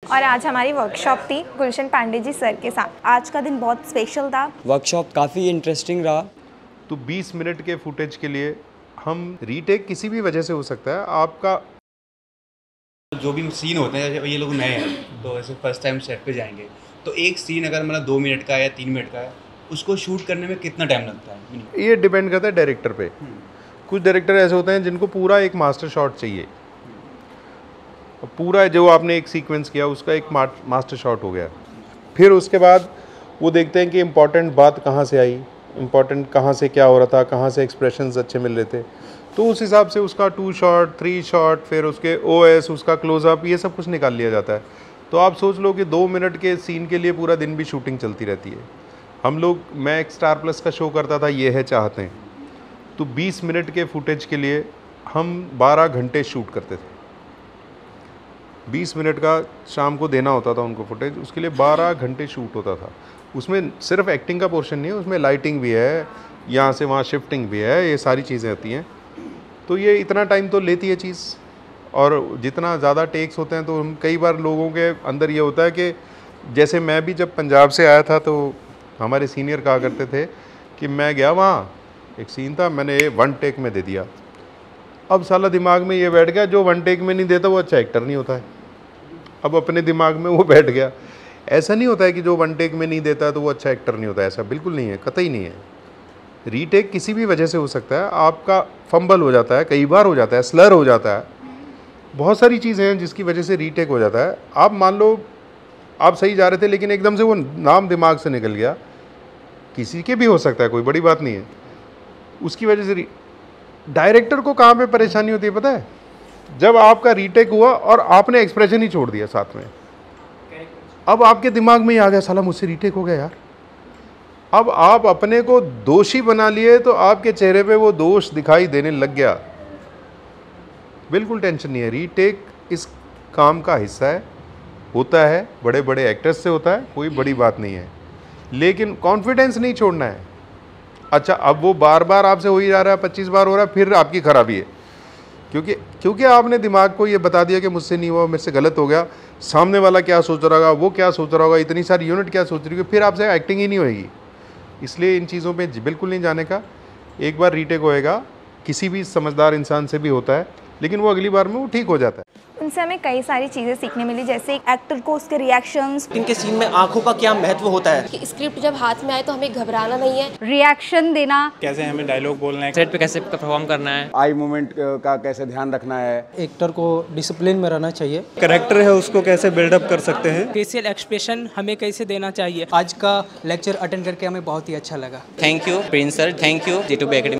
और आज हमारी वर्कशॉप थी गुलशन पांडे जी सर के साथ। आज का दिन बहुत स्पेशल था। वर्कशॉप काफ़ी इंटरेस्टिंग रहा। तो 20 मिनट के फुटेज के लिए हम रीटेक किसी भी वजह से हो सकता है। आपका जो भी सीन होते हैं, जैसे ये लोग नए हैं तो ऐसे फर्स्ट टाइम सेट पे जाएंगे, तो एक सीन अगर मतलब 2 मिनट का या 3 मिनट का है, उसको शूट करने में कितना टाइम लगता है? ये डिपेंड करता है डायरेक्टर पे। कुछ डायरेक्टर ऐसे होते हैं जिनको पूरा एक मास्टर शॉट चाहिए। पूरा जो आपने एक सीक्वेंस किया उसका एक मास्टर शॉट हो गया। फिर उसके बाद वो देखते हैं कि इम्पॉर्टेंट बात कहाँ से आई, इम्पॉर्टेंट कहाँ से क्या हो रहा था, कहाँ से एक्सप्रेशंस अच्छे मिल रहे थे, तो उस हिसाब से उसका 2 शॉट 3 शॉट फिर उसके OS उसका क्लोजअप ये सब कुछ निकाल लिया जाता है। तो आप सोच लो कि 2 मिनट के सीन के लिए पूरा दिन भी शूटिंग चलती रहती है। हम लोग, मैं एक स्टार प्लस का शो करता था, ये है चाहते हैं, तो 20 मिनट के फुटेज के लिए हम 12 घंटे शूट करते थे। 20 मिनट का शाम को देना होता था उनको फुटेज, उसके लिए 12 घंटे शूट होता था। उसमें सिर्फ एक्टिंग का पोर्शन नहीं है, उसमें लाइटिंग भी है, यहाँ से वहाँ शिफ्टिंग भी है, ये सारी चीज़ें होती हैं। तो ये इतना टाइम तो लेती है चीज़। और जितना ज़्यादा टेक्स होते हैं तो हम कई बार लोगों के अंदर ये होता है कि जैसे मैं भी जब पंजाब से आया था तो हमारे सीनियर कहा करते थे कि मैं गया वहाँ, एक सीन था, मैंने 1 टेक में दे दिया। अब साला दिमाग में ये बैठ गया, जो 1 टेक में नहीं देता वो अच्छा एक्टर नहीं होता है। अब अपने दिमाग में वो बैठ गया। ऐसा नहीं होता है कि जो 1 टेक में नहीं देता तो वो अच्छा एक्टर नहीं होता है, ऐसा बिल्कुल नहीं है, कतई नहीं है। रीटेक किसी भी वजह से हो सकता है। आपका फंबल हो जाता है, कई बार हो जाता है, स्लर हो जाता है, बहुत सारी चीज़ें हैं जिसकी वजह से रीटेक हो जाता है। आप मान लो आप सही जा रहे थे लेकिन एकदम से वो नाम दिमाग से निकल गया, किसी के भी हो सकता है, कोई बड़ी बात नहीं है। उसकी वजह से डायरेक्टर को कहाँ पे परेशानी होती है पता है? जब आपका रीटेक हुआ और आपने एक्सप्रेशन ही छोड़ दिया साथ में। अब आपके दिमाग में ही आ गया, साला मुझसे रीटेक हो गया यार। अब आप अपने को दोषी बना लिए तो आपके चेहरे पे वो दोष दिखाई देने लग गया। बिल्कुल टेंशन नहीं है, रीटेक इस काम का हिस्सा है, होता है, बड़े बड़े एक्टर्स से होता है, कोई बड़ी बात नहीं है। लेकिन कॉन्फिडेंस नहीं छोड़ना है। अच्छा, अब वो बार बार आपसे हो ही जा रहा है, 25 बार हो रहा है, फिर आपकी खराबी है, क्योंकि आपने दिमाग को ये बता दिया कि मुझसे नहीं हुआ, मेरे से गलत हो गया, सामने वाला क्या सोच रहा होगा, वो क्या सोच रहा होगा, इतनी सारी यूनिट क्या सोच रही होगी, फिर आपसे एक्टिंग ही नहीं होएगी। इसलिए इन चीज़ों पे बिल्कुल नहीं जाने का। एक बार रीटेक होएगा, किसी भी समझदार इंसान से भी होता है, लेकिन वो अगली बार में वो ठीक हो जाता है। उनसे हमें कई सारी चीज़ें सीखने मिली, जैसे एक्टर को उसके रिएक्शंस, इनके सीन में आंखों का क्या महत्व होता है, कि स्क्रिप्ट जब हाथ में आए तो हमें घबराना नहीं है, रिएक्शन देना, कैसे हमें डायलॉग बोलना है, सेट पे कैसे परफॉर्म करना है, आई मूवमेंट का कैसे ध्यान रखना है, एक्टर को डिसिप्लिन में रहना चाहिए, कैरेक्टर है उसको कैसे बिल्डअप कर सकते हैं, फेशियल एक्सप्रेशन हमें कैसे देना चाहिए। आज का लेक्चर अटेंड करके हमें बहुत ही अच्छा लगा। Thank you Prince sir, thank you G2B academy.